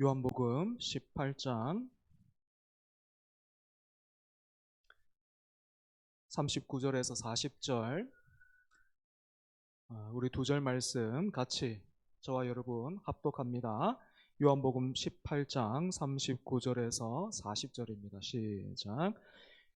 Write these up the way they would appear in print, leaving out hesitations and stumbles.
요한복음 18장 39절에서 40절 우리 두 절 말씀 같이 저와 여러분 합독합니다. 요한복음 18장 39절에서 40절입니다. 시작.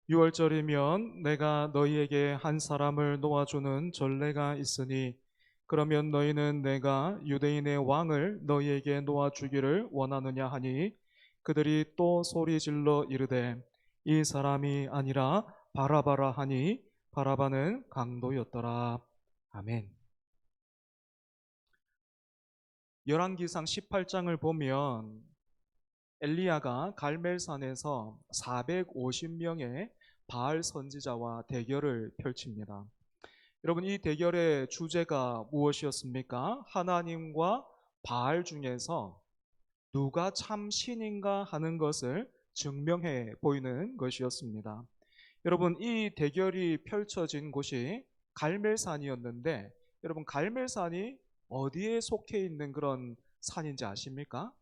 6월절이면 내가 너희에게 한 사람을 놓아주는 전례가 있으니 그러면 너희는 내가 유대인의 왕을 너희에게 놓아주기를 원하느냐 하니 그들이 또 소리질러 이르되 이 사람이 아니라 바라바라 하니 바라바는 강도였더라. 아멘. 열왕기상 18장을 보면 엘리야가 갈멜산에서 450명의 바알 선지자와 대결을 펼칩니다. 여러분, 이 대결의 주제가 무엇이었습니까? 하나님과 바알 중에서 누가 참 신인가 하는 것을 증명해 보이는 것이었습니다. 여러분, 이 대결이 펼쳐진 곳이 갈멜산이었는데 여러분, 갈멜산이 어디에 속해 있는 그런 산인지 아십니까?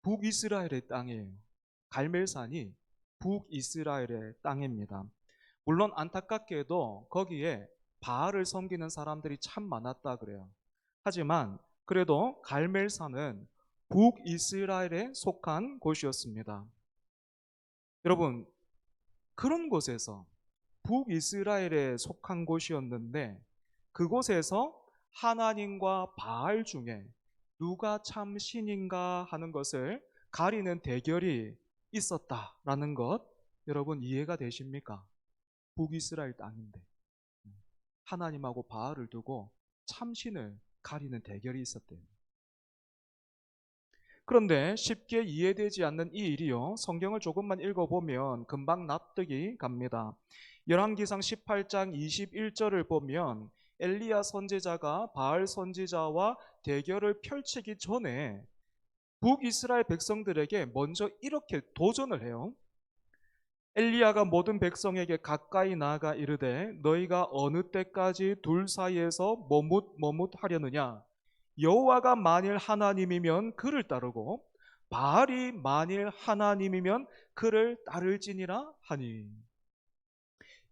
북이스라엘의 땅이에요. 갈멜산이 북이스라엘의 땅입니다. 물론 안타깝게도 거기에 바알을 섬기는 사람들이 참 많았다 그래요. 하지만 그래도 갈멜산은 북이스라엘에 속한 곳이었습니다. 여러분, 그런 곳에서 북이스라엘에 속한 곳이었는데 그곳에서 하나님과 바알 중에 누가 참 신인가 하는 것을 가리는 대결이 있었다라는 것 여러분 이해가 되십니까? 북이스라엘 땅인데 하나님하고 바알을 두고 참신을 가리는 대결이 있었대요. 그런데 쉽게 이해되지 않는 이 일이요, 성경을 조금만 읽어보면 금방 납득이 갑니다. 열왕기상 18장 21절을 보면 엘리야 선지자가 바알 선지자와 대결을 펼치기 전에 북이스라엘 백성들에게 먼저 이렇게 도전을 해요. 엘리야가 모든 백성에게 가까이 나아가 이르되 너희가 어느 때까지 둘 사이에서 머뭇머뭇하려느냐? 여호와가 만일 하나님이면 그를 따르고 바알이 만일 하나님이면 그를 따를지니라 하니.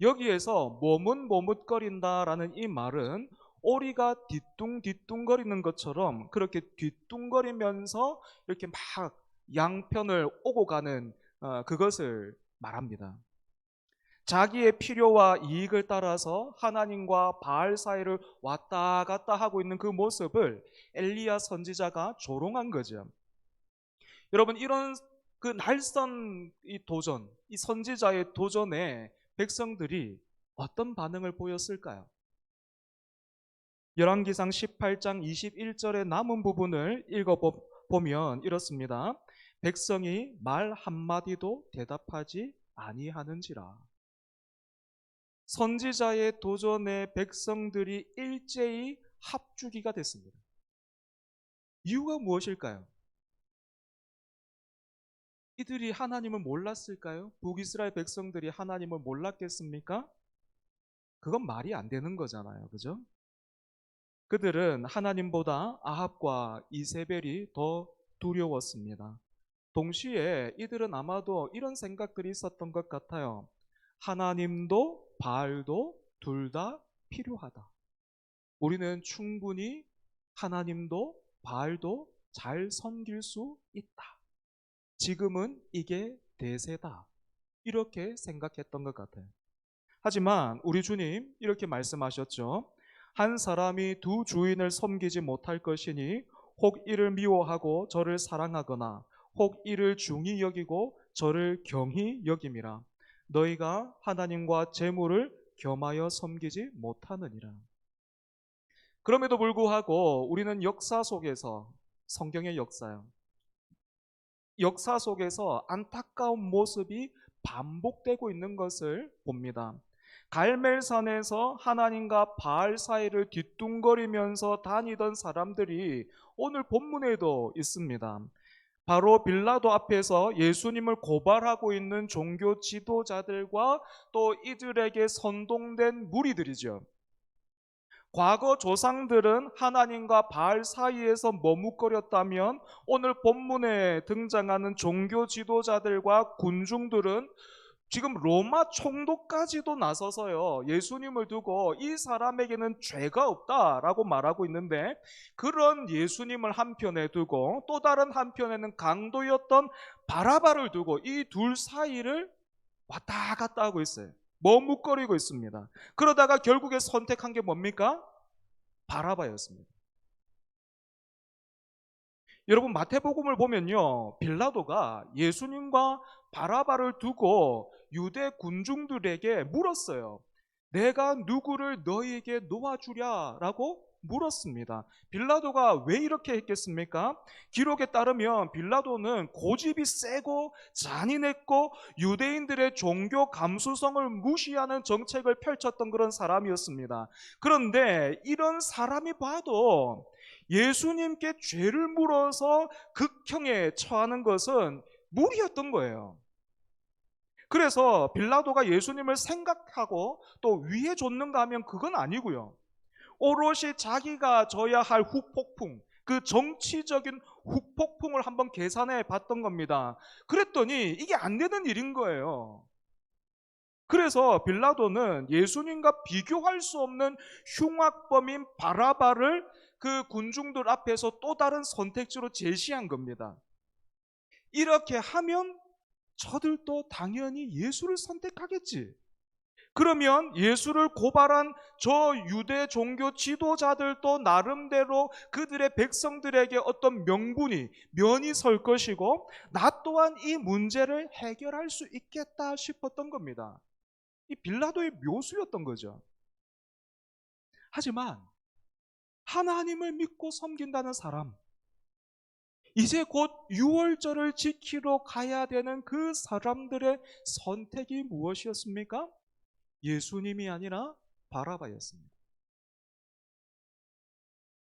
여기에서 머뭇머뭇거린다라는 이 말은 오리가 뒤뚱뒤뚱거리는 것처럼 그렇게 뒤뚱거리면서 이렇게 막 양편을 오고 가는 그것을 말합니다. 자기의 필요와 이익을 따라서 하나님과 바알 사이를 왔다 갔다 하고 있는 그 모습을 엘리야 선지자가 조롱한 거죠. 여러분, 이런 그 날선 이 도전, 이 선지자의 도전에 백성들이 어떤 반응을 보였을까요? 열왕기상 18장 21절의 남은 부분을 읽어보면 이렇습니다. 백성이 말 한마디도 대답하지 아니하는지라. 선지자의 도전에 백성들이 일제히 합주기가 됐습니다. 이유가 무엇일까요? 이들이 하나님을 몰랐을까요? 북이스라엘 백성들이 하나님을 몰랐겠습니까? 그건 말이 안 되는 거잖아요. 그죠? 그들은 하나님보다 아합과 이세벨이 더 두려웠습니다. 동시에 이들은 아마도 이런 생각들이 있었던 것 같아요. 하나님도 바알도 둘 다 필요하다. 우리는 충분히 하나님도 바알도 잘 섬길 수 있다. 지금은 이게 대세다. 이렇게 생각했던 것 같아요. 하지만 우리 주님 이렇게 말씀하셨죠. 한 사람이 두 주인을 섬기지 못할 것이니 혹 이를 미워하고 저를 사랑하거나 혹 이를 중히 여기고 저를 경히 여김이라. 너희가 하나님과 재물을 겸하여 섬기지 못하느니라. 그럼에도 불구하고 우리는 역사 속에서, 성경의 역사요, 역사 속에서 안타까운 모습이 반복되고 있는 것을 봅니다. 갈멜산에서 하나님과 바알 사이를 뒤뚱거리면서 다니던 사람들이 오늘 본문에도 있습니다. 바로 빌라도 앞에서 예수님을 고발하고 있는 종교 지도자들과 또 이들에게 선동된 무리들이죠. 과거 조상들은 하나님과 바알 사이에서 머뭇거렸다면 오늘 본문에 등장하는 종교 지도자들과 군중들은 지금 로마 총독까지도 나서서요, 예수님을 두고 이 사람에게는 죄가 없다라고 말하고 있는데, 그런 예수님을 한편에 두고 또 다른 한편에는 강도였던 바라바를 두고 이 둘 사이를 왔다 갔다 하고 있어요. 머뭇거리고 있습니다. 그러다가 결국에 선택한 게 뭡니까? 바라바였습니다. 여러분, 마태복음을 보면요, 빌라도가 예수님과 바라바를 두고 유대 군중들에게 물었어요. 내가 누구를 너희에게 놓아주랴? 라고 물었습니다. 빌라도가 왜 이렇게 했겠습니까? 기록에 따르면 빌라도는 고집이 세고 잔인했고 유대인들의 종교 감수성을 무시하는 정책을 펼쳤던 그런 사람이었습니다. 그런데 이런 사람이 봐도 예수님께 죄를 물어서 극형에 처하는 것은 무리였던 거예요. 그래서 빌라도가 예수님을 생각하고 또 위해 줬는가 하면 그건 아니고요, 오롯이 자기가 져야 할 후폭풍, 그 정치적인 후폭풍을 한번 계산해 봤던 겁니다. 그랬더니 이게 안 되는 일인 거예요. 그래서 빌라도는 예수님과 비교할 수 없는 흉악범인 바라바를 그 군중들 앞에서 또 다른 선택지로 제시한 겁니다. 이렇게 하면 저들도 당연히 예수를 선택하겠지. 그러면 예수를 고발한 저 유대 종교 지도자들도 나름대로 그들의 백성들에게 어떤 명분이, 면이 설 것이고 나 또한 이 문제를 해결할 수 있겠다 싶었던 겁니다. 이 빌라도의 묘수였던 거죠. 하지만 하나님을 믿고 섬긴다는 사람, 이제 곧 유월절을 지키러 가야 되는 그 사람들의 선택이 무엇이었습니까? 예수님이 아니라 바라바였습니다.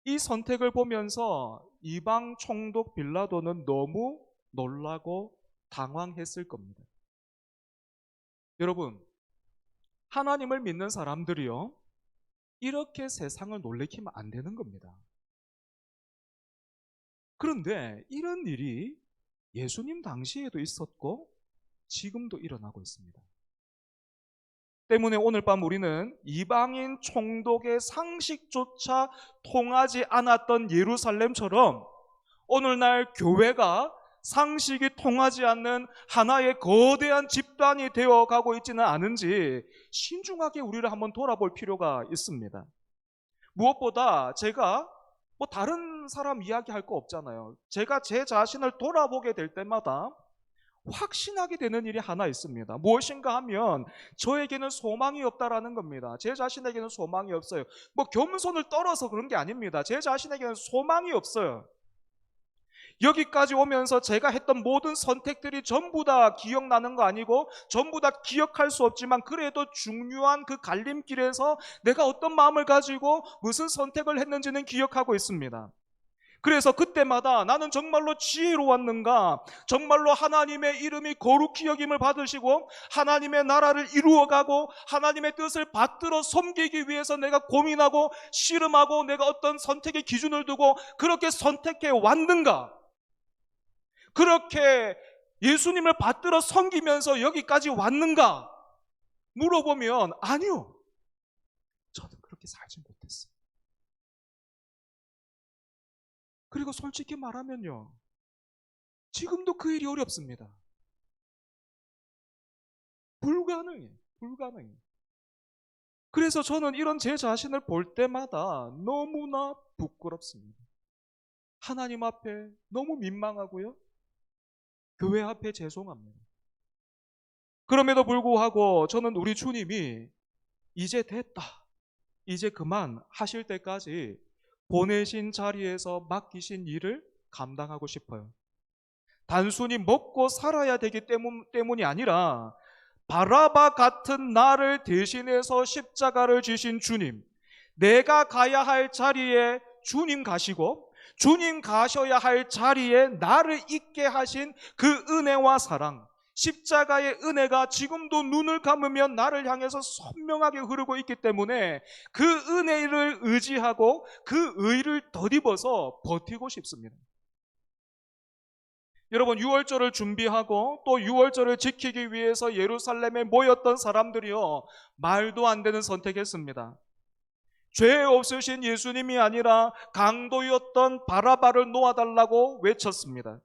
이 선택을 보면서 이방 총독 빌라도는 너무 놀라고 당황했을 겁니다. 여러분, 하나님을 믿는 사람들이요, 이렇게 세상을 놀래키면 안 되는 겁니다. 그런데 이런 일이 예수님 당시에도 있었고 지금도 일어나고 있습니다. 때문에 오늘 밤 우리는 이방인 총독의 상식조차 통하지 않았던 예루살렘처럼 오늘날 교회가 상식이 통하지 않는 하나의 거대한 집단이 되어가고 있지는 않은지 신중하게 우리를 한번 돌아볼 필요가 있습니다. 무엇보다 제가 다른 사람 이야기할 거 없잖아요. 제가 제 자신을 돌아보게 될 때마다 확신하게 되는 일이 하나 있습니다. 무엇인가 하면 저에게는 소망이 없다라는 겁니다. 제 자신에게는 소망이 없어요. 겸손을 떨어서 그런 게 아닙니다. 제 자신에게는 소망이 없어요. 여기까지 오면서 제가 했던 모든 선택들이 전부 다 기억나는 거 아니고 전부 다 기억할 수 없지만 그래도 중요한 그 갈림길에서 내가 어떤 마음을 가지고 무슨 선택을 했는지는 기억하고 있습니다. 그래서 그때마다 나는 정말로 지혜로웠는가, 정말로 하나님의 이름이 거룩히 여김을 받으시고 하나님의 나라를 이루어가고 하나님의 뜻을 받들어 섬기기 위해서 내가 고민하고 씨름하고 내가 어떤 선택의 기준을 두고 그렇게 선택해 왔는가, 그렇게 예수님을 받들어 섬기면서 여기까지 왔는가 물어보면 아니요, 저는 그렇게 살지 못했어요. 그리고 솔직히 말하면요, 지금도 그 일이 어렵습니다. 불가능해. 그래서 저는 이런 제 자신을 볼 때마다 너무나 부끄럽습니다. 하나님 앞에 너무 민망하고요, 교회 앞에 죄송합니다. 그럼에도 불구하고 저는 우리 주님이 이제 됐다, 이제 그만 하실 때까지 보내신 자리에서 맡기신 일을 감당하고 싶어요. 단순히 먹고 살아야 되기 때문이 아니라 바라바 같은 나를 대신해서 십자가를 지신 주님, 내가 가야 할 자리에 주님 가시고 주님 가셔야 할 자리에 나를 있게 하신 그 은혜와 사랑, 십자가의 은혜가 지금도 눈을 감으면 나를 향해서 선명하게 흐르고 있기 때문에 그 은혜를 의지하고 그 의를 덧입어서 버티고 싶습니다. 여러분, 유월절을 준비하고 또 유월절을 지키기 위해서 예루살렘에 모였던 사람들이요, 말도 안 되는 선택했습니다. 죄 없으신 예수님이 아니라 강도였던 바라바를 놓아달라고 외쳤습니다.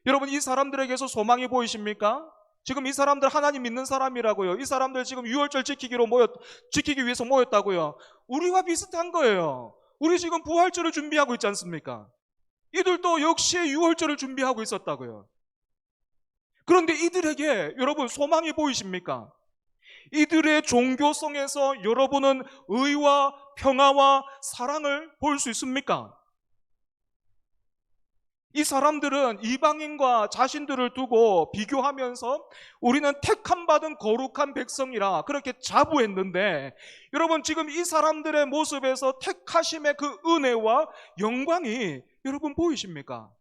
여러분, 이 사람들에게서 소망이 보이십니까? 지금 이 사람들 하나님 믿는 사람이라고요. 이 사람들 지금 유월절 지키기 위해서 모였다고요. 우리와 비슷한 거예요. 우리 지금 부활절을 준비하고 있지 않습니까? 이들도 역시 유월절을 준비하고 있었다고요. 그런데 이들에게 여러분 소망이 보이십니까? 이들의 종교성에서 여러분은 의와 평화와 사랑을 볼 수 있습니까? 이 사람들은 이방인과 자신들을 두고 비교하면서 우리는 택함 받은 거룩한 백성이라 그렇게 자부했는데, 여러분 지금 이 사람들의 모습에서 택하심의 그 은혜와 영광이 여러분 보이십니까?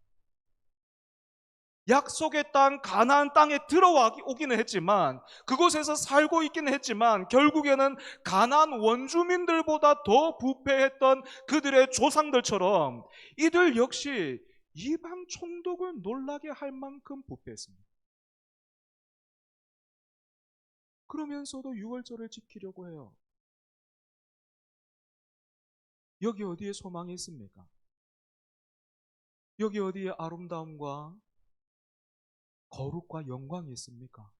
약속의 땅 가나안 땅에 들어오기는 했지만, 그곳에서 살고 있기는 했지만, 결국에는 가나안 원주민들보다 더 부패했던 그들의 조상들처럼 이들 역시 이방 총독을 놀라게 할 만큼 부패했습니다. 그러면서도 유월절을 지키려고 해요. 여기 어디에 소망이 있습니까? 여기 어디에 아름다움과 거룩과 영광이 있습니까?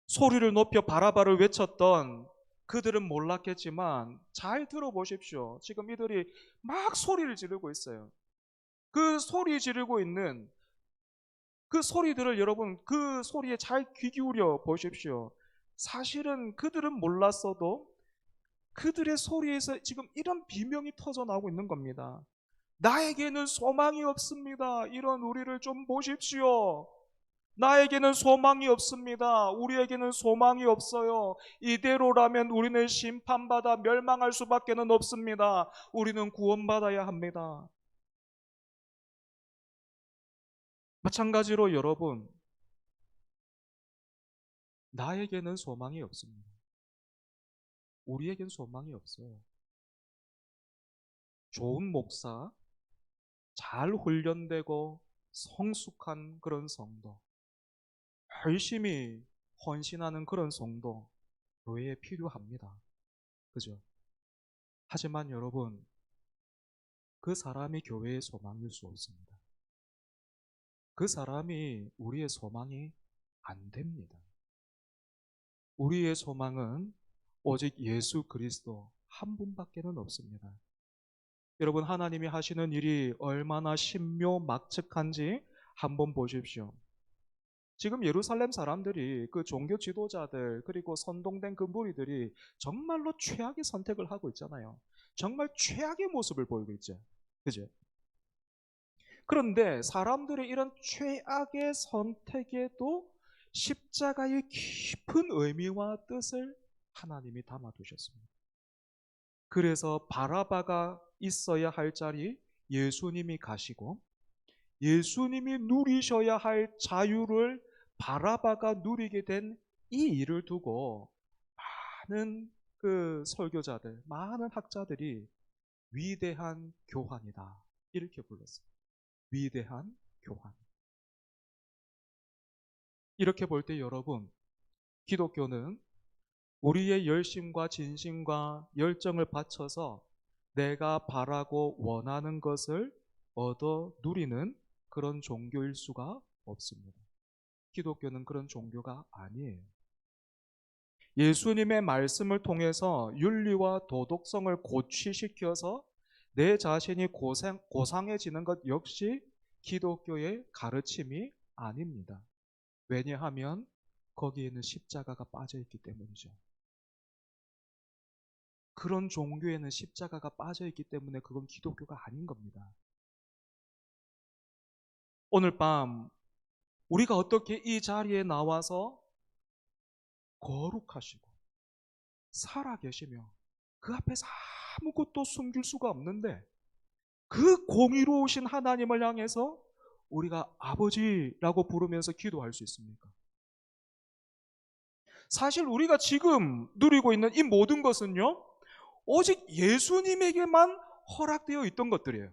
소리를 높여 바라바를 외쳤던 그들은 몰랐겠지만 잘 들어보십시오. 지금 이들이 막 소리를 지르고 있어요. 그 소리 지르고 있는 그 소리들을 여러분 그 소리에 잘 귀 기울여 보십시오. 사실은 그들은 몰랐어도 그들의 소리에서 지금 이런 비명이 터져 나오고 있는 겁니다. 나에게는 소망이 없습니다. 이런 우리를 좀 보십시오. 나에게는 소망이 없습니다. 우리에게는 소망이 없어요. 이대로라면 우리는 심판받아 멸망할 수밖에는 없습니다. 우리는 구원받아야 합니다. 마찬가지로 여러분, 나에게는 소망이 없습니다. 우리에겐 소망이 없어요. 좋은 목사, 잘 훈련되고 성숙한 그런 성도, 열심히 헌신하는 그런 성도 교회에 필요합니다. 그죠? 하지만 여러분, 그 사람이 교회의 소망일 수 없습니다. 그 사람이 우리의 소망이 안 됩니다. 우리의 소망은 오직 예수 그리스도 한 분밖에는 없습니다. 여러분, 하나님이 하시는 일이 얼마나 신묘막측한지 한번 보십시오. 지금 예루살렘 사람들이 그 종교 지도자들 그리고 선동된 그 무리들이 정말로 최악의 선택을 하고 있잖아요. 정말 최악의 모습을 보이고 있죠. 그죠? 그런데 사람들의 이런 최악의 선택에도 십자가의 깊은 의미와 뜻을 하나님이 담아두셨습니다. 그래서 바라바가 있어야 할 자리 예수님이 가시고, 예수님이 누리셔야 할 자유를 바라바가 누리게 된 이 일을 두고 많은 그 설교자들, 많은 학자들이 위대한 교환이다 이렇게 불렀어요. 위대한 교환. 이렇게 볼 때 여러분, 기독교는 우리의 열심과 진심과 열정을 바쳐서 내가 바라고 원하는 것을 얻어 누리는 그런 종교일 수가 없습니다. 기독교는 그런 종교가 아니에요. 예수님의 말씀을 통해서 윤리와 도덕성을 고취시켜서 내 자신이 고상해지는 것 역시 기독교의 가르침이 아닙니다. 왜냐하면 거기에는 십자가가 빠져있기 때문이죠. 그런 종교에는 십자가가 빠져있기 때문에 그건 기독교가 아닌 겁니다. 오늘 밤 우리가 어떻게 이 자리에 나와서 거룩하시고 살아계시며 그 앞에서 아무것도 숨길 수가 없는데 그 공의로우신 하나님을 향해서 우리가 아버지라고 부르면서 기도할 수 있습니까? 사실 우리가 지금 누리고 있는 이 모든 것은요, 오직 예수님에게만 허락되어 있던 것들이에요.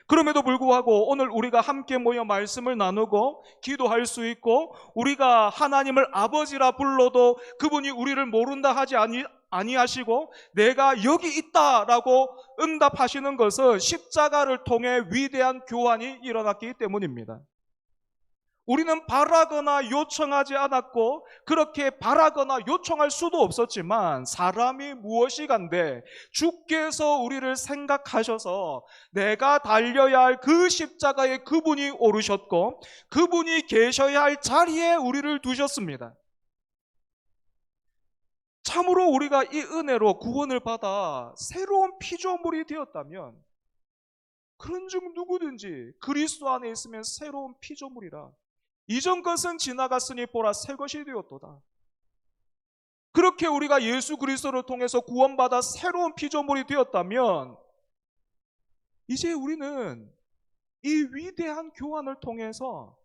그럼에도 불구하고 오늘 우리가 함께 모여 말씀을 나누고 기도할 수 있고, 우리가 하나님을 아버지라 불러도 그분이 우리를 모른다 하지 아니하시고 내가 여기 있다라고 응답하시는 것은 십자가를 통해 위대한 교환이 일어났기 때문입니다. 우리는 바라거나 요청하지 않았고 그렇게 바라거나 요청할 수도 없었지만, 사람이 무엇이 간데 주께서 우리를 생각하셔서 내가 달려야 할 그 십자가에 그분이 오르셨고 그분이 계셔야 할 자리에 우리를 두셨습니다. 참으로 우리가 이 은혜로 구원을 받아 새로운 피조물이 되었다면, 그런즉 누구든지 그리스도 안에 있으면 새로운 피조물이라. 이전 것은 지나갔으니 보라 새 것이 되었도다. 그렇게 우리가 예수 그리스도를 통해서 구원받아 새로운 피조물이 되었다면, 이제 우리는 이 위대한 교환을 통해서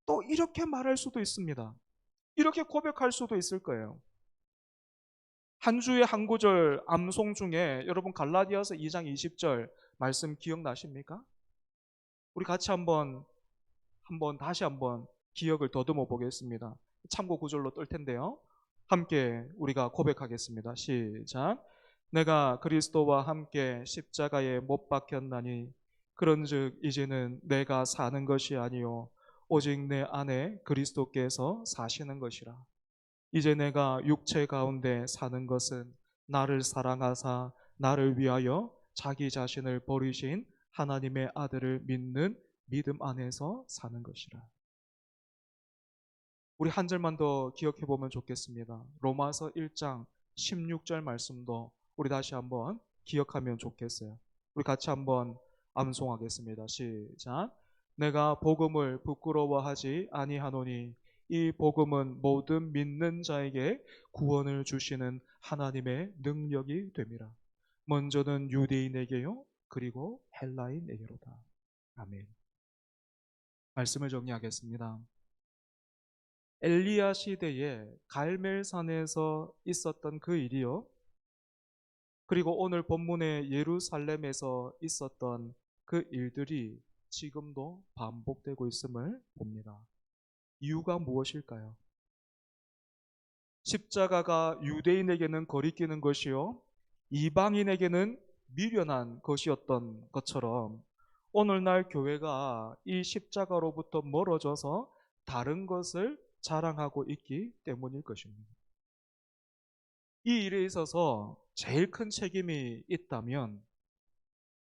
또 이렇게 말할 수도 있습니다. 이렇게 고백할 수도 있을 거예요. 한 주의 한 구절 암송 중에 여러분 갈라디아서 2장 20절 말씀 기억나십니까? 우리 같이 다시 한번 기억을 더듬어 보겠습니다. 참고 구절로 뜰 텐데요. 함께 우리가 고백하겠습니다. 시작. 내가 그리스도와 함께 십자가에 못 박혔나니 그런즉 이제는 내가 사는 것이 아니요 오직 내 안에 그리스도께서 사시는 것이라. 이제 내가 육체 가운데 사는 것은 나를 사랑하사 나를 위하여 자기 자신을 버리신 하나님의 아들을 믿는 믿음 안에서 사는 것이라. 우리 한 절만 더 기억해 보면 좋겠습니다. 로마서 1장 16절 말씀도 우리 다시 한번 기억하면 좋겠어요. 우리 같이 한번 암송하겠습니다. 시작. 내가 복음을 부끄러워하지 아니하노니 이 복음은 모든 믿는 자에게 구원을 주시는 하나님의 능력이 됨이라. 먼저는 유대인에게요 그리고 헬라인에게로다. 아멘. 말씀을 정리하겠습니다. 엘리야 시대에 갈멜산에서 있었던 그 일이요, 그리고 오늘 본문의 예루살렘에서 있었던 그 일들이 지금도 반복되고 있음을 봅니다. 이유가 무엇일까요? 십자가가 유대인에게는 거리끼는 것이요 이방인에게는 미련한 것이었던 것처럼, 오늘날 교회가 이 십자가로부터 멀어져서 다른 것을 자랑하고 있기 때문일 것입니다. 이 일에 있어서 제일 큰 책임이 있다면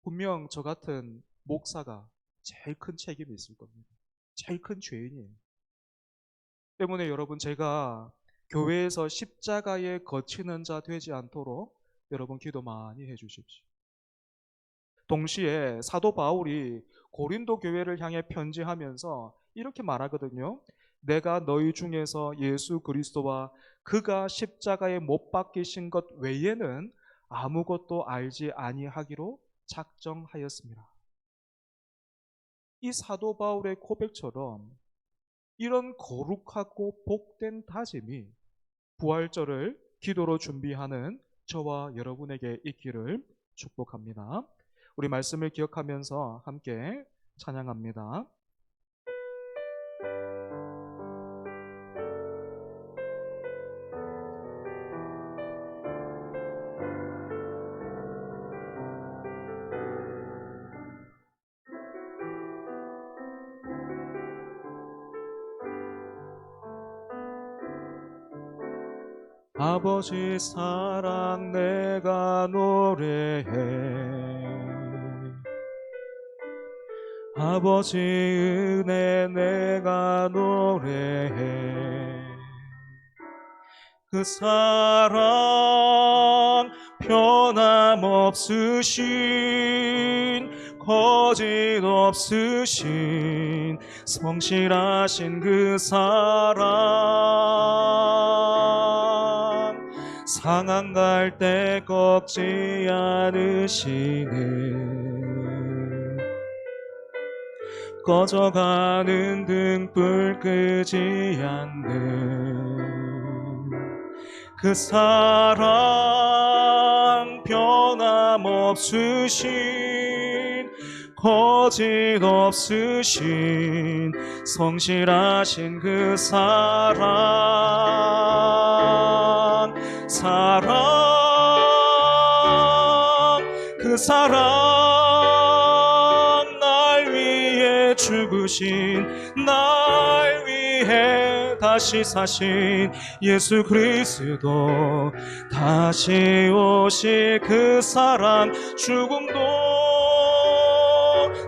분명 저 같은 목사가 제일 큰 책임이 있을 겁니다. 제일 큰 죄인이에요. 때문에 여러분, 제가 교회에서 십자가에 거치는 자 되지 않도록 여러분 기도 많이 해주십시오. 동시에 사도 바울이 고린도 교회를 향해 편지하면서 이렇게 말하거든요. 내가 너희 중에서 예수 그리스도와 그가 십자가에 못 박히신 것 외에는 아무것도 알지 아니하기로 작정하였습니다. 이 사도 바울의 고백처럼 이런 거룩하고 복된 다짐이 부활절을 기도로 준비하는 저와 여러분에게 있기를 축복합니다. 우리 말씀을 기억하면서 함께 찬양합니다. 아버지 사랑 내가 노래해, 아버지 은혜 내가 노래해. 그 사랑 변함없으신 거짓 없으신 성실하신 그 사랑, 상한 갈 때 꺾지 않으시네. 꺼져가는 등불 끄지 않는 그 사랑, 변함없으신, 거짓 없으신, 성실하신 그 사랑, 그 사랑, 날 위해 죽으신, 날 위해 다시 사신 예수 그리스도, 다시 오실 그 사랑, 죽음도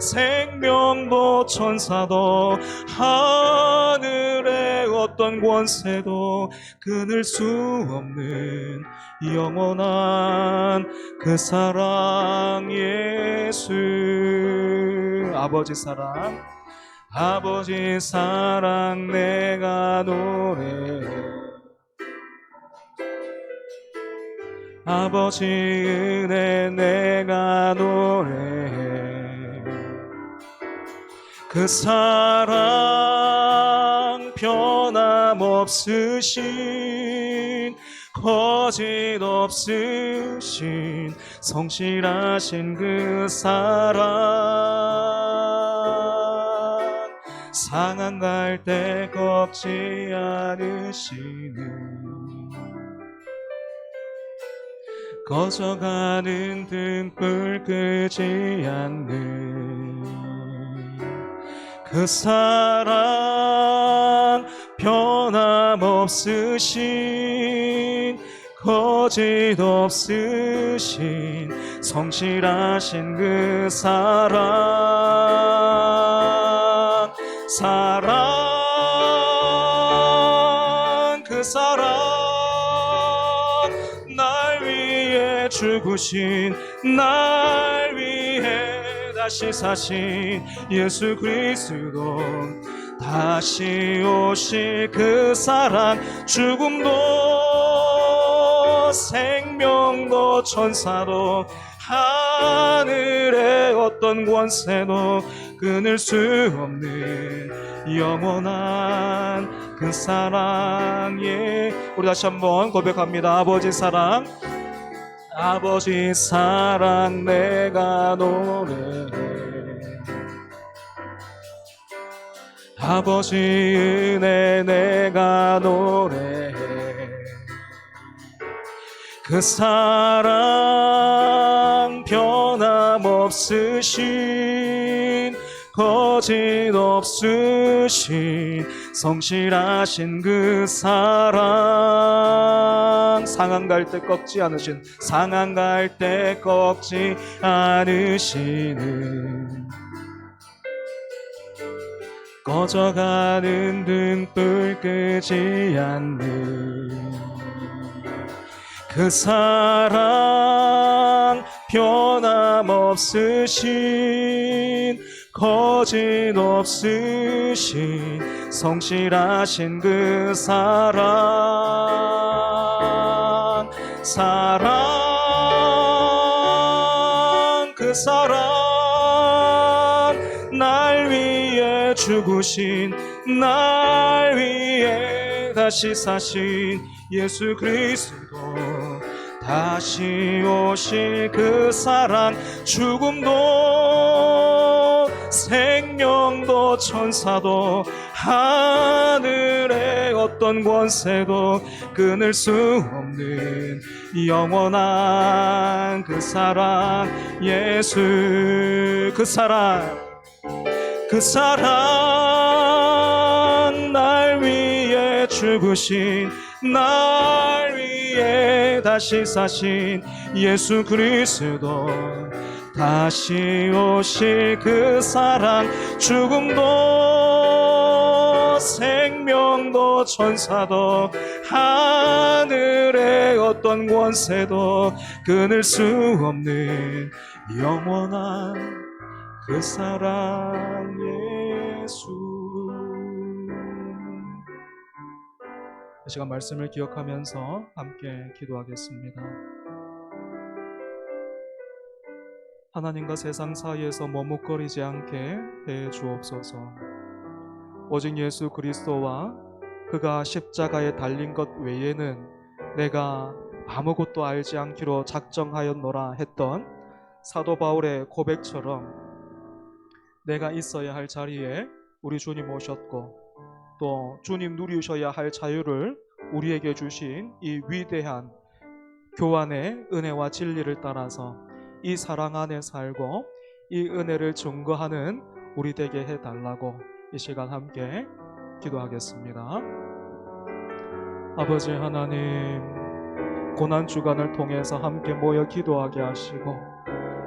생명도 천사도 하늘의 어떤 권세도 끊을 수 없는 영원한 그 사랑, 예수. 아버지 사랑, 아버지 사랑 내가 노래해, 아버지 은혜 내가 노래해. 그 사랑, 변함없으신, 거짓 없으신, 성실하신 그 사랑, 상한 갈 때 꺾지 않으시는, 꺼져가는 등불 끄지 않는 그 사랑, 변함없으신, 거짓 없으신, 성실하신 그 사랑, 그 사랑, 날 위해 죽으신, 날 위해 다시 사신 예수 그리스도, 다시 오실 그 사랑, 죽음도 생명도 천사도 하늘의 어떤 권세도 끊을 수 없는 영원한 그 사랑에, 우리 다시 한번 고백합니다. 아버지 사랑, 아버지 사랑 내가 노래해, 아버지 은혜 내가 노래해. 그 사랑, 변함없으신, 거짓 없으신, 성실하신 그 사랑, 상한 갈 때 꺾지 않으신, 상한 갈 때 꺾지 않으시는, 꺼져가는 등불 끄지 않는 그 사랑, 변함없으신, 거짓 없으신, 성실하신 그 사랑, 그 사랑, 날 위해 죽으신, 날 위해 다시 사신 예수 그리스도, 다시 오실 그 사랑, 죽음도 생명도 천사도 하늘의 어떤 권세도 끊을 수 없는 영원한 그 사랑, 예수. 그 사랑, 그 사랑, 날 위해 죽으신, 날 위해 다시 사신 예수 그리스도, 다시 오실 그 사랑, 죽음도 생명도 천사도 하늘의 어떤 권세도 끊을 수 없는 영원한 그 사랑, 예수. 이 시간 말씀을 기억하면서 함께 기도하겠습니다. 하나님과 세상 사이에서 머뭇거리지 않게 해 주옵소서. 오직 예수 그리스도와 그가 십자가에 달린 것 외에는 내가 아무것도 알지 않기로 작정하였노라 했던 사도 바울의 고백처럼 내가 있어야 할 자리에 우리 주님 오셨고, 또 주님 누리셔야 할 자유를 우리에게 주신 이 위대한 교환의 은혜와 진리를 따라서 이 사랑 안에 살고 이 은혜를 증거하는 우리 되게 해달라고 이 시간 함께 기도하겠습니다. 아버지 하나님, 고난주간을 통해서 함께 모여 기도하게 하시고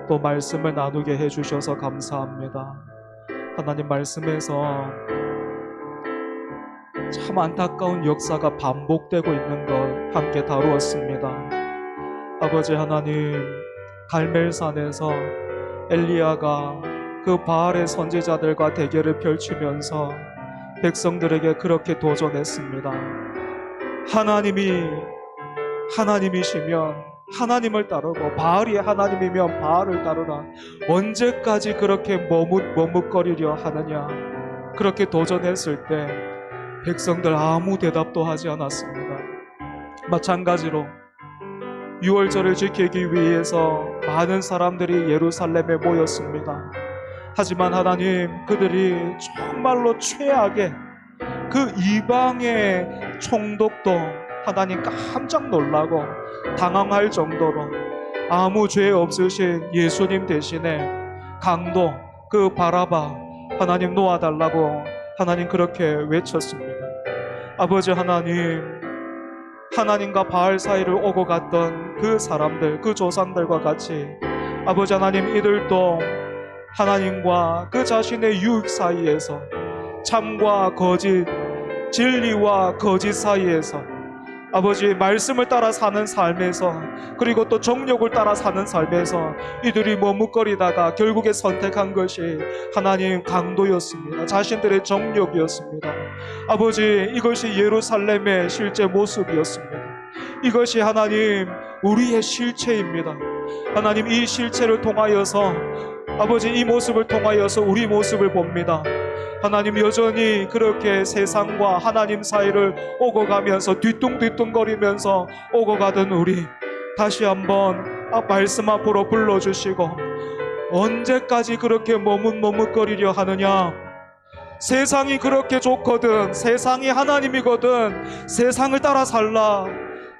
또 말씀을 나누게 해주셔서 감사합니다. 하나님, 말씀에서 참 안타까운 역사가 반복되고 있는 것 함께 다루었습니다. 아버지 하나님, 갈멜산에서 엘리야가 그 바알의 선지자들과 대결을 펼치면서 백성들에게 그렇게 도전했습니다. 하나님이시면 하나님을 따르고 바알이 하나님이면 바알을 따르라. 언제까지 그렇게 머뭇거리려 하느냐. 그렇게 도전했을 때 백성들 아무 대답도 하지 않았습니다. 마찬가지로 유월절을 지키기 위해서 많은 사람들이 예루살렘에 모였습니다. 하지만 하나님, 그들이 정말로 최악의 그 이방의 총독도 하나님 깜짝 놀라고 당황할 정도로 아무 죄 없으신 예수님 대신에 강도 그 바라바 하나님 놓아달라고 하나님 그렇게 외쳤습니다. 아버지 하나님, 하나님과 바알 사이를 오고 갔던 그 사람들, 그 조상들과 같이 아버지 하나님, 이들도 하나님과 그 자신의 유익 사이에서, 참과 거짓, 진리와 거짓 사이에서 아버지 말씀을 따라 사는 삶에서, 그리고 또 정욕을 따라 사는 삶에서 이들이 머뭇거리다가 결국에 선택한 것이 하나님 강도였습니다. 자신들의 정욕이었습니다. 아버지, 이것이 예루살렘의 실제 모습이었습니다. 이것이 하나님 우리의 실체입니다. 하나님, 이 실체를 통하여서 아버지, 이 모습을 통하여서 우리 모습을 봅니다. 하나님, 여전히 그렇게 세상과 하나님 사이를 오고 가면서 뒤뚱뒤뚱거리면서 오고 가던 우리, 다시 한번 말씀 앞으로 불러주시고, 언제까지 그렇게 머뭇거리려 하느냐. 세상이 그렇게 좋거든, 세상이 하나님이거든 세상을 따라 살라.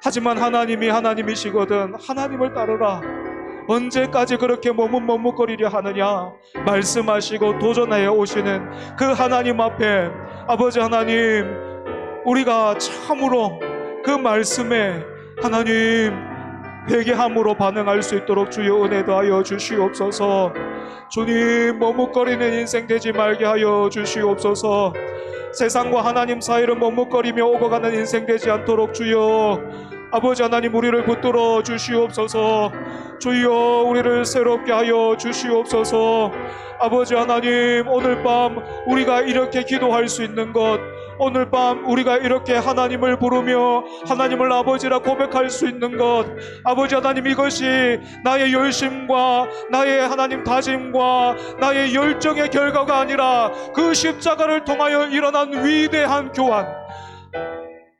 하지만 하나님이 하나님이시거든 하나님을 따르라. 언제까지 그렇게 머뭇거리려 하느냐. 말씀하시고 도전하여 오시는 그 하나님 앞에 아버지 하나님, 우리가 참으로 그 말씀에 하나님 회개함으로 반응할 수 있도록 주여 은혜 더하여 주시옵소서. 주님, 머뭇거리는 인생 되지 말게 하여 주시옵소서. 세상과 하나님 사이를 머뭇거리며 오고 가는 인생 되지 않도록 주여 아버지 하나님, 우리를 붙들어 주시옵소서. 주여, 우리를 새롭게 하여 주시옵소서. 아버지 하나님, 오늘 밤 우리가 이렇게 기도할 수 있는 것, 오늘 밤 우리가 이렇게 하나님을 부르며 하나님을 아버지라 고백할 수 있는 것, 아버지 하나님, 이것이 나의 열심과 나의 하나님 다짐과 나의 열정의 결과가 아니라 그 십자가를 통하여 일어난 위대한 교환,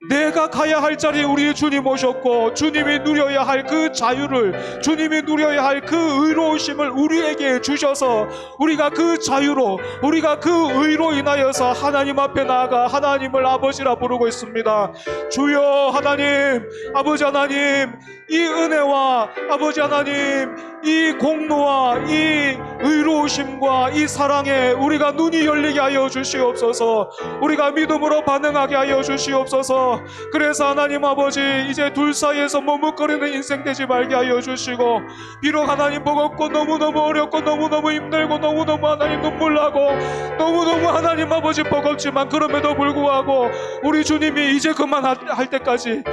내가 가야 할 자리에 우리 주님 오셨고 주님이 누려야 할 그 자유를, 주님이 누려야 할 그 의로우심을 우리에게 주셔서 우리가 그 자유로, 우리가 그 의로 인하여서 하나님 앞에 나아가 하나님을 아버지라 부르고 있습니다. 주여 하나님, 아버지 하나님, 이 은혜와 아버지 하나님, 이 공로와 이 의로우심과 이 사랑에 우리가 눈이 열리게 하여 주시옵소서. 우리가 믿음으로 반응하게 하여 주시옵소서. 그래서 하나님 아버지, 이제 둘 사이에서 머뭇거리는 인생 되지 말게 하여 주시고, 비록 하나님 버겁고 너무너무 어렵고 너무너무 힘들고 너무너무 하나님 눈물나고 너무너무 하나님 아버지 버겁지만, 그럼에도 불구하고 우리 주님이 이제 그만할 때까지,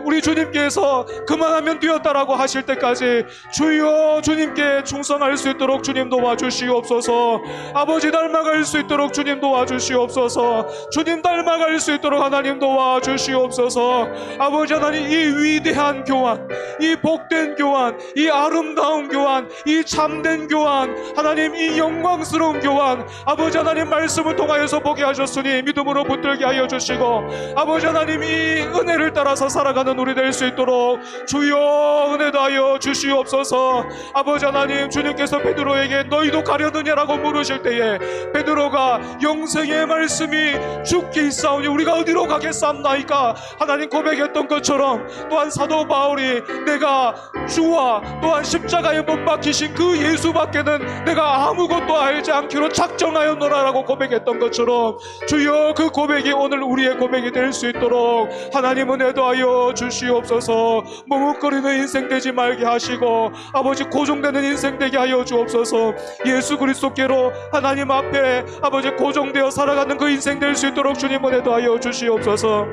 우리 주님께서 그만하면 되었다라고 하실 때까지 주여 주님께 충성할 수 있도록 주님 도와주시옵소서. 아버지 닮아갈 수 있도록 주님 도와주시옵소서. 주님 닮아갈 수 있도록 하나님 도와주시옵소서. 주시옵소서. 아버지 하나님, 이 위대한 교환, 이 복된 교환, 이 아름다운 교환, 이 참된 교환, 하나님 이 영광스러운 교환, 아버지 하나님 말씀을 통하여서 보게 하셨으니 믿음으로 붙들게 하여 주시고, 아버지 하나님 이 은혜를 따라서 살아가는 우리 될 수 있도록 주여 은혜 다하여 주시옵소서. 아버지 하나님, 주님께서 베드로에게 너희도 가려느냐라고 물으실 때에 베드로가 영생의 말씀이 주께 있사오니 우리가 어디로 가겠사옵나이까 하나님 고백했던 것처럼, 또한 사도 바울이 내가 주와 또한 십자가에 못 박히신 그 예수밖에는 내가 아무것도 알지 않기로 작정하였노라라고 고백했던 것처럼, 주여 그 고백이 오늘 우리의 고백이 될 수 있도록 하나님 은혜 더하여 주시옵소서. 머뭇거리는 인생 되지 말게 하시고 아버지 고정되는 인생 되게 하여 주옵소서. 예수 그리스도께로 하나님 앞에 아버지 고정되어 살아가는 그 인생 될 수 있도록 주님 은혜 더하여 주시옵소서.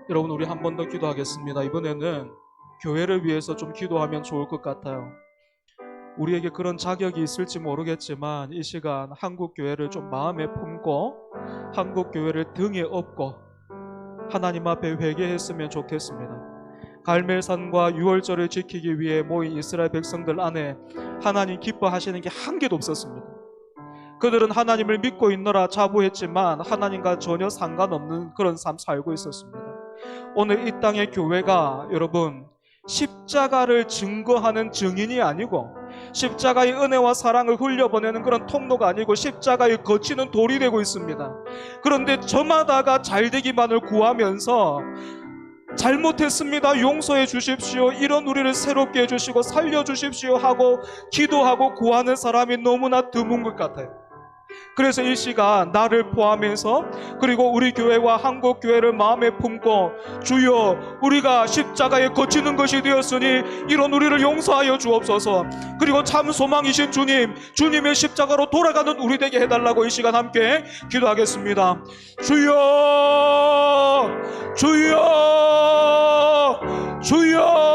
여러분, 우리 한 번 더 기도하겠습니다. 이번에는 교회를 위해서 좀 기도하면 좋을 것 같아요. 우리에게 그런 자격이 있을지 모르겠지만 이 시간 한국 교회를 좀 마음에 품고 한국 교회를 등에 업고 하나님 앞에 회개했으면 좋겠습니다. 갈멜산과 유월절을 지키기 위해 모인 이스라엘 백성들 안에 하나님 기뻐하시는 게 한 개도 없었습니다. 그들은 하나님을 믿고 있노라 자부했지만 하나님과 전혀 상관없는 그런 삶 살고 있었습니다. 오늘 이 땅의 교회가 여러분 십자가를 증거하는 증인이 아니고 십자가의 은혜와 사랑을 흘려보내는 그런 통로가 아니고 십자가에 거치는 돌이 되고 있습니다. 그런데 저마다가 잘되기만을 구하면서 잘못했습니다, 용서해 주십시오, 이런 우리를 새롭게 해주시고 살려주십시오 하고 기도하고 구하는 사람이 너무나 드문 것 같아요. 그래서 이 시간 나를 포함해서 그리고 우리 교회와 한국 교회를 마음에 품고 주여 우리가 십자가에 거치는 것이 되었으니 이런 우리를 용서하여 주옵소서. 그리고 참 소망이신 주님, 주님의 십자가로 돌아가는 우리 되게 해달라고 이 시간 함께 기도하겠습니다. 주여 주여 주여.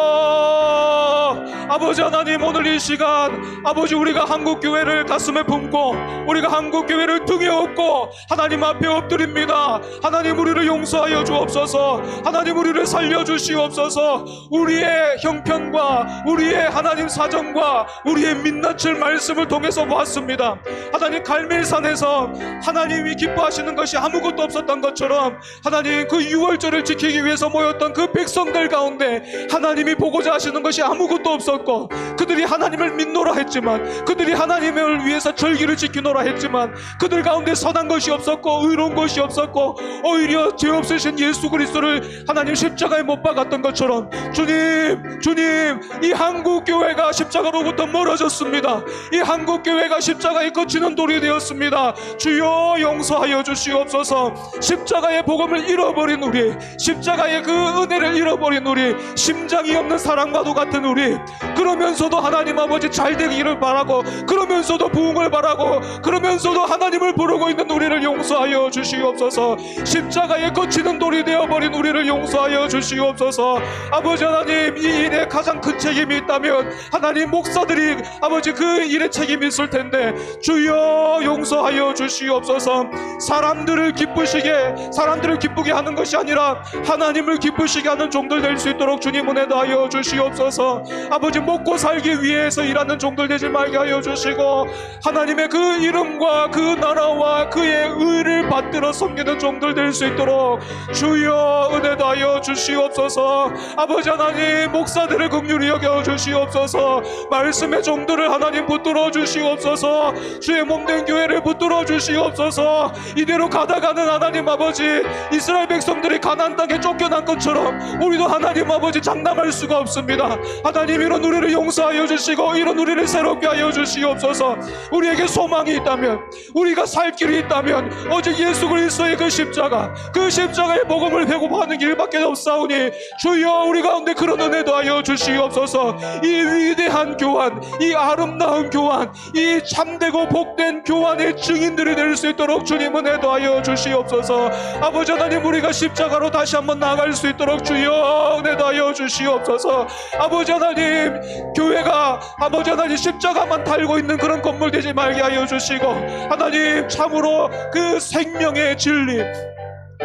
아버지 하나님, 오늘 이 시간 아버지 우리가 한국 교회를 가슴에 품고 우리가 한국 교회를 등에 업고 하나님 앞에 엎드립니다. 하나님 우리를 용서하여 주옵소서. 하나님 우리를 살려주시옵소서. 우리의 형편과 우리의 하나님 사정과 우리의 민낯을 말씀을 통해서 보았습니다. 하나님 갈멜산에서 하나님이 기뻐하시는 것이 아무것도 없었던 것처럼 하나님 그 유월절을 지키기 위해서 모였던 그 백성들 가운데 하나님이 보고자 하시는 것이 아무것도 없었고, 그들이 하나님을 믿노라 했지만, 그들이 하나님을 위해서 절기를 지키노라 했지만 그들 가운데 선한 것이 없었고 의로운 것이 없었고 오히려 죄 없으신 예수 그리스도를 하나님 십자가에 못 박았던 것처럼 주님 이 한국 교회가 십자가로부터 멀어졌습니다. 이 한국 교회가 십자가에 거치는 돌이 되었습니다. 주여 용서하여 주시옵소서. 십자가의 복음을 잃어버린 우리, 십자가의 그 은혜를 잃어버린 우리, 심장이 없는 사랑과도 같은 우리, 그러면서도 하나님 아버지 잘되기를 바라고 그러면서도 부흥을 바라고 그러면서도 하나님을 부르고 있는 우리를 용서하여 주시옵소서. 십자가에 거치는 돌이 되어버린 우리를 용서하여 주시옵소서. 아버지 하나님, 이 일에 가장 큰 책임이 있다면 하나님 목사들이 아버지 그 일에 책임이 있을 텐데 주여 용서하여 주시옵소서. 사람들을 기쁘게 하는 것이 아니라 하나님을 기쁘시게 하는 종들 될 수 있도록 주님 은혜 다하여 주시옵소서. 아버지 먹고 살기 위해서 일하는 종들 되지 말게 하여 주시고 하나님의 그 이름과 그 나라와 그의 의를 받들어 섬기는 종들 될 수 있도록 주여 은혜 다하여 주시옵소서. 아버지 하나님, 목사들을 긍휼히 여겨 주시옵소서. 말씀의 종들을 하나님 붙들어 주시옵소서. 주의 몸된 교회를 붙들어 주시옵소서. 이대로 가다가는 하나님 아버지 이스라엘 백성들이 가나안 땅에 쫓겨난 것처럼 우리도 하나님 아버지 장담할 수가 없습니다. 하나님, 이런 우리를 용서하여 주시고 이런 우리를 새롭게 하여 주시옵소서. 우리에게 소망이 있다면, 우리가 살 길이 있다면 오직 예수 그리스도의 그 십자가의 복음을 회고하는 길밖에 없사오니 주여 우리 가운데 그런 은혜 더하여 주시옵소서. 이 위대한 교환, 이 아름다운 교환, 이 참되고 복된 교환의 증인들이 될 수 있도록 주님 은혜 더하여 주시옵소서. 아버지 하나님, 우리가 십자가로 다시 한번 나아갈 수 있도록 주여 은혜 더하여 주시옵소서. 아버지 하나님, 교회가 아버지 하나님 십자가만 달고 있는 그런 건물 되지 말게 하여 주시고, 하나님 참으로 그 생명의 진리,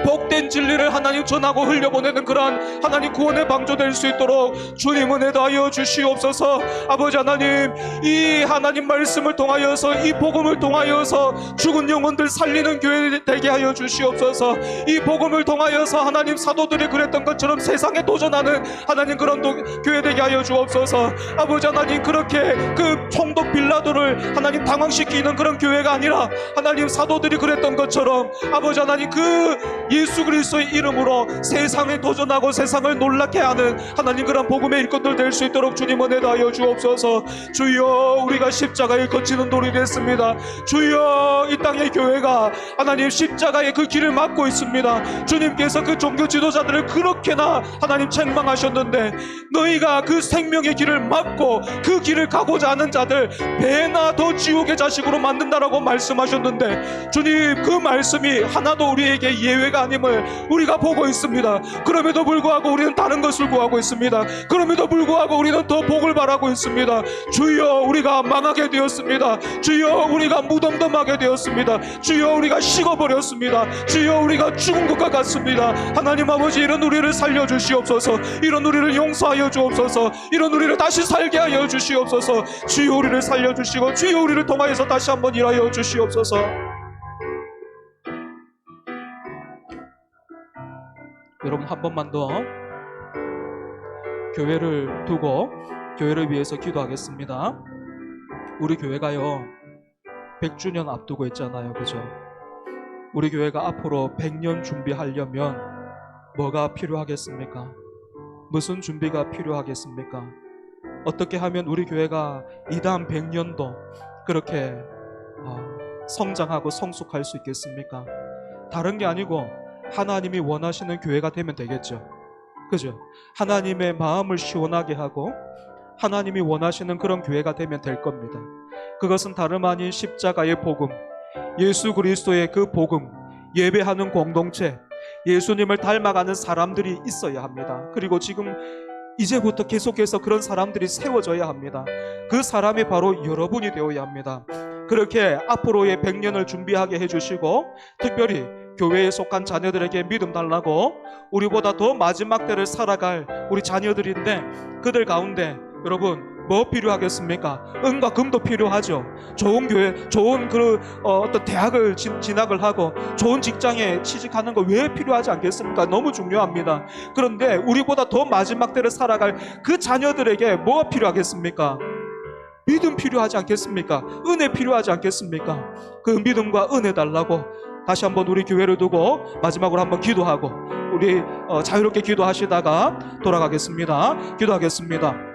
복된 진리를 하나님 전하고 흘려보내는 그러한 하나님 구원의 방조 될 수 있도록 주님 은혜 다하여 주시옵소서. 아버지 하나님, 이 하나님 말씀을 통하여서, 이 복음을 통하여서 죽은 영혼들 살리는 교회 되게 하여 주시옵소서. 이 복음을 통하여서 하나님 사도들이 그랬던 것처럼 세상에 도전하는 하나님 그런 교회 되게 하여 주옵소서. 아버지 하나님, 그렇게 그 총독 빌라도를 하나님 당황시키는 그런 교회가 아니라 하나님 사도들이 그랬던 것처럼 아버지 하나님 그 예수 그리스도의 이름으로 세상에 도전하고 세상을 놀랍게 하는 하나님 그런 복음의 일꾼들 될 수 있도록 주님 은혜 다하여 주옵소서. 주여, 우리가 십자가에 거치는 돌이 됐습니다. 주여, 이 땅의 교회가 하나님 십자가의 그 길을 막고 있습니다. 주님께서 그 종교 지도자들을 그렇게나 하나님 책망하셨는데, 너희가 그 생명의 길을 막고 그 길을 가고자 하는 자들 배나 더 지옥의 자식으로 만든다라고 말씀하셨는데, 주님 그 말씀이 하나도 우리에게 예외가 아님을 우리가 보고 있습니다. 그럼에도 불구하고 우리는 다른 것을 구하고 있습니다. 그럼에도 불구하고 우리는 더 복을 바라고 있습니다. 주여, 우리가 망하게 되었습니다. 주여, 우리가 무덤덤하게 되었습니다. 주여, 우리가 식어버렸습니다. 주여, 우리가 죽은 것과 같습니다. 하나님 아버지, 이런 우리를 살려주시옵소서. 이런 우리를 용서하여 주옵소서. 이런 우리를 다시 살게 하여 주시옵소서. 주여, 우리를 살려주시고 주여, 우리를 통하여서 다시 한번 일하여 주시옵소서. 여러분, 한 번만 더 교회를 두고 교회를 위해서 기도하겠습니다. 우리 교회가요 100주년 앞두고 있잖아요, 그죠? 우리 교회가 앞으로 100년 준비하려면 뭐가 필요하겠습니까? 무슨 준비가 필요하겠습니까? 어떻게 하면 우리 교회가 이 다음 100년도 그렇게 성장하고 성숙할 수 있겠습니까? 다른 게 아니고 하나님이 원하시는 교회가 되면 되겠죠, 그죠? 하나님의 마음을 시원하게 하고 하나님이 원하시는 그런 교회가 되면 될 겁니다. 그것은 다름 아닌 십자가의 복음, 예수 그리스도의 그 복음, 예배하는 공동체, 예수님을 닮아가는 사람들이 있어야 합니다. 그리고 지금 이제부터 계속해서 그런 사람들이 세워져야 합니다. 그 사람이 바로 여러분이 되어야 합니다. 그렇게 앞으로의 100년을 준비하게 해주시고, 특별히 교회에 속한 자녀들에게 믿음 달라고, 우리보다 더 마지막 때를 살아갈 우리 자녀들인데, 그들 가운데 여러분 뭐 필요하겠습니까? 은과 금도 필요하죠. 좋은 교회, 좋은 어떤 대학을 진학을 하고 좋은 직장에 취직하는 거 왜 필요하지 않겠습니까? 너무 중요합니다. 그런데 우리보다 더 마지막 때를 살아갈 그 자녀들에게 뭐가 필요하겠습니까? 믿음 필요하지 않겠습니까? 은혜 필요하지 않겠습니까? 그 믿음과 은혜 달라고 다시 한번 우리 교회를 두고 마지막으로 한번 기도하고 우리 자유롭게 기도하시다가 돌아가겠습니다. 기도하겠습니다.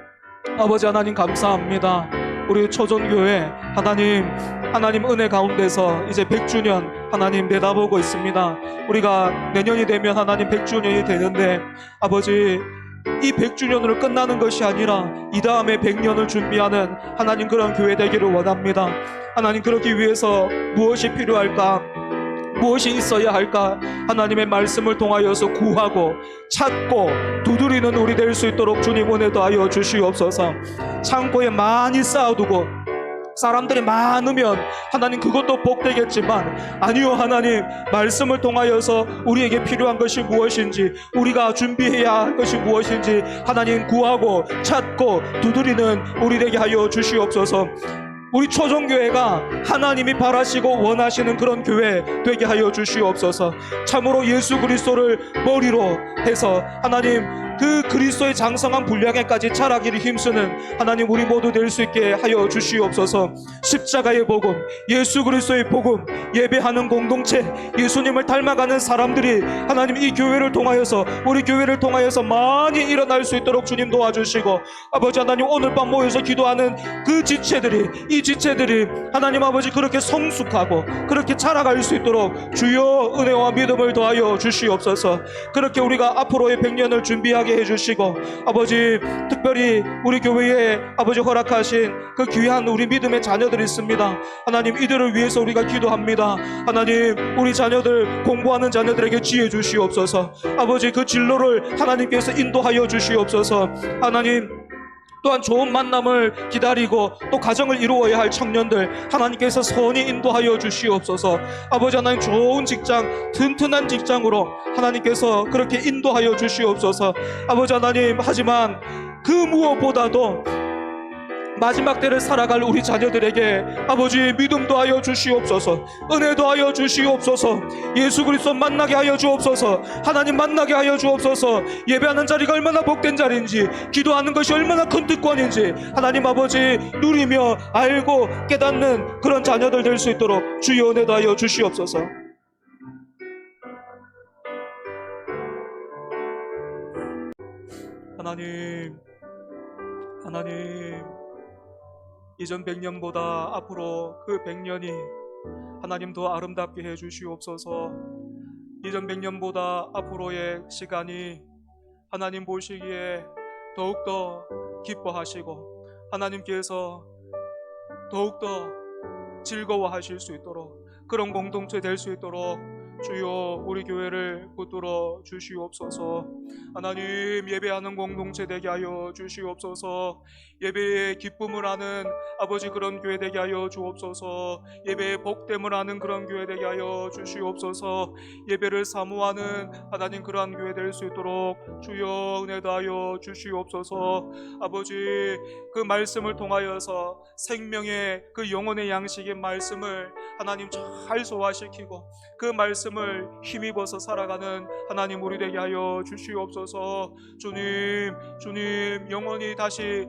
아버지 하나님, 감사합니다. 우리 초전교회 하나님 은혜 가운데서 이제 100주년 하나님 내다보고 있습니다. 우리가 내년이 되면 하나님 100주년이 되는데, 아버지 이 100주년으로 끝나는 것이 아니라 이 다음에 100년을 준비하는 하나님 그런 교회 되기를 원합니다. 하나님, 그러기 위해서 무엇이 필요할까? 무엇이 있어야 할까? 하나님의 말씀을 통하여서 구하고 찾고 두드리는 우리 될 수 있도록 주님 은혜 더하여 주시옵소서. 창고에 많이 쌓아두고 사람들이 많으면 하나님 그것도 복되겠지만, 아니요, 하나님 말씀을 통하여서 우리에게 필요한 것이 무엇인지, 우리가 준비해야 할 것이 무엇인지 하나님 구하고 찾고 두드리는 우리 되게 하여 주시옵소서. 우리 초정교회가 하나님이 바라시고 원하시는 그런 교회 되게 하여 주시옵소서. 참으로 예수 그리스도를 머리로 해서 하나님 그 그리스도의 장성한 분량에까지 자라기를 힘쓰는 하나님 우리 모두 될 수 있게 하여 주시옵소서. 십자가의 복음, 예수 그리스도의 복음, 예배하는 공동체, 예수님을 닮아가는 사람들이 하나님 이 교회를 통하여서, 우리 교회를 통하여서 많이 일어날 수 있도록 주님 도와주시고, 아버지 하나님 오늘 밤 모여서 기도하는 그 이 지체들이 하나님 아버지 그렇게 성숙하고 그렇게 자라갈 수 있도록 주여 은혜와 믿음을 더하여 주시옵소서. 그렇게 우리가 앞으로의 100년을 준비하게 해주시고, 아버지 특별히 우리 교회에 아버지 허락하신 그 귀한 우리 믿음의 자녀들이 있습니다. 하나님 이들을 위해서 우리가 기도합니다. 하나님 우리 자녀들, 공부하는 자녀들에게 지혜 주시옵소서. 아버지 그 진로를 하나님께서 인도하여 주시옵소서. 하나님 또한 좋은 만남을 기다리고 또 가정을 이루어야 할 청년들 하나님께서 선히 인도하여 주시옵소서. 아버지 하나님, 좋은 직장, 튼튼한 직장으로 하나님께서 그렇게 인도하여 주시옵소서. 아버지 하나님, 하지만 그 무엇보다도 마지막 때를 살아갈 우리 자녀들에게 아버지 믿음도 하여 주시옵소서. 은혜도 하여 주시옵소서. 예수 그리스도 만나게 하여 주옵소서. 하나님 만나게 하여 주옵소서. 예배하는 자리가 얼마나 복된 자리인지, 기도하는 것이 얼마나 큰 특권인지 하나님 아버지 누리며 알고 깨닫는 그런 자녀들 될 수 있도록 주여 은혜도 하여 주시옵소서. 하나님, 이전 100년보다 앞으로 그 100년이 하나님 더 아름답게 해주시옵소서. 이전 100년보다 앞으로의 시간이 하나님 보시기에 더욱더 기뻐하시고 하나님께서 더욱더 즐거워하실 수 있도록, 그런 공동체 될 수 있도록 주여 우리 교회를 붙들어 주시옵소서. 하나님, 예배하는 공동체 되게 하여 주시옵소서. 예배의 기쁨을 아는 아버지 그런 교회 되게 하여 주옵소서. 예배의 복됨을 아는 그런 교회 되게 하여 주시옵소서. 예배를 사모하는 하나님 그러한 교회 될 수 있도록 주여 은혜도 하여 주시옵소서. 아버지, 그 말씀을 통하여서 생명의 그 영혼의 양식의 말씀을 하나님 잘 소화시키고 그 말씀을 힘입어서 살아가는 하나님 우리 되게 하여 주시옵소서. 주님 영혼이 다시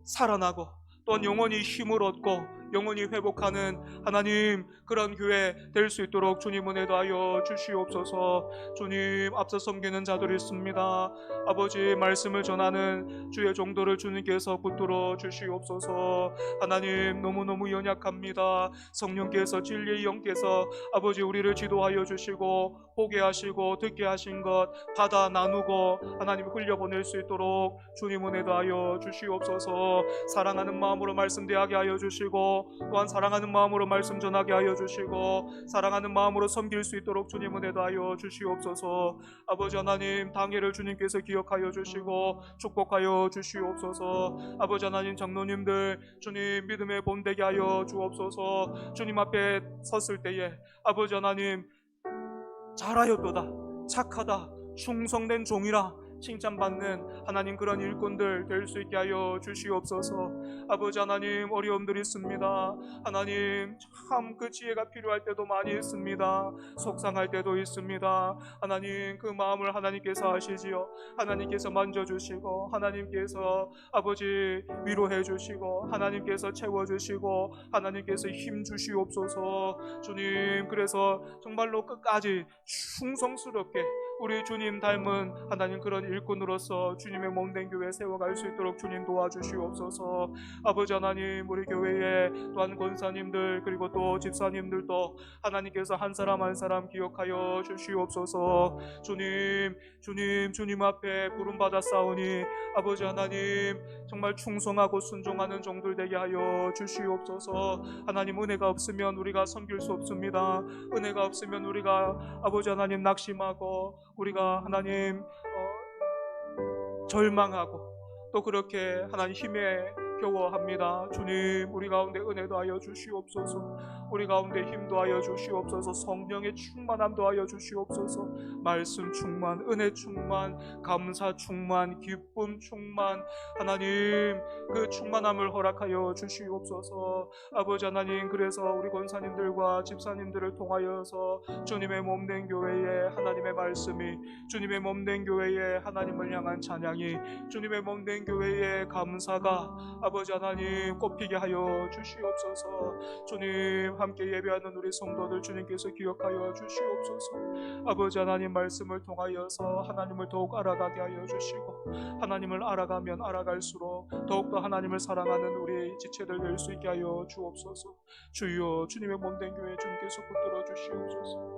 살아나고 또한 영혼이 힘을 얻고 영혼이 회복하는 하나님 그런 교회 될 수 있도록 주님 은혜도 하여 주시옵소서. 주님, 앞서 섬기는 자들이 있습니다. 아버지, 말씀을 전하는 주의 종도를 주님께서 붙들어 주시옵소서. 하나님, 너무너무 연약합니다. 성령께서, 진리의 영께서 아버지 우리를 지도하여 주시고 보게 하시고 듣게 하신 것 받아 나누고 하나님 흘려보낼 수 있도록 주님 은혜도 하여 주시옵소서. 사랑하는 마음으로 말씀 대하게 하여 주시고 또한 사랑하는 마음으로 말씀 전하게 하여 주시고 사랑하는 마음으로 섬길 수 있도록 주님 은혜도 하여 주시옵소서. 아버지 하나님, 당회를 주님께서 기억하여 주시고 축복하여 주시옵소서. 아버지 하나님, 장로님들 주님 믿음의 본되게 하여 주옵소서. 주님 앞에 섰을 때에 아버지 하나님, 잘하였도다, 착하다, 충성된 종이라 칭찬받는 하나님 그런 일꾼들 될 수 있게 하여 주시옵소서. 아버지 하나님, 어려움들이 있습니다. 하나님, 참 그 지혜가 필요할 때도 많이 있습니다. 속상할 때도 있습니다. 하나님, 그 마음을 하나님께서 아시지요. 하나님께서 만져주시고 하나님께서 아버지 위로해 주시고 하나님께서 채워주시고 하나님께서 힘 주시옵소서. 주님, 그래서 정말로 끝까지 충성스럽게 우리 주님 닮은 하나님 그런 일꾼으로서 주님의 몸된 교회 세워갈 수 있도록 주님 도와주시옵소서. 아버지 하나님, 우리 교회에 또한 권사님들 그리고 또 집사님들도 하나님께서 한 사람 한 사람 기억하여 주시옵소서. 주님 앞에 부름받아 싸우니 아버지 하나님 정말 충성하고 순종하는 종들 되게 하여 주시옵소서. 하나님, 은혜가 없으면 우리가 섬길 수 없습니다. 은혜가 없으면 우리가 아버지 하나님 낙심하고 우리가 하나님 절망하고 또 그렇게 하나님 힘에 겨워합니다. 주님, 우리 가운데 은혜도 하여 주시옵소서. 우리 가운데 힘도 하여 주시옵소서. 성령의 충만함도 하여 주시옵소서. 말씀 충만, 은혜 충만, 감사 충만, 기쁨 충만, 하나님 그 충만함을 허락하여 주시옵소서. 아버지 하나님, 그래서 우리 권사님들과 집사님들을 통하여서 주님의 몸된 교회에 하나님의 말씀이, 주님의 몸된 교회에 하나님을 향한 찬양이, 주님의 몸된 교회에 감사가 아버지 하나님 꽃피게 하여 주시옵소서. 주님, 함께 예배하는 우리 성도들 주님께서 기억하여 주시옵소서. 아버지 하나님, 말씀을 통하여서 하나님을 더욱 알아가게 하여 주시고 하나님을 알아가면 알아갈수록 더욱더 하나님을 사랑하는 우리 지체들 될 수 있게 하여 주옵소서. 주여, 주님의 몸된 교회 주님께서 붙들어 주시옵소서.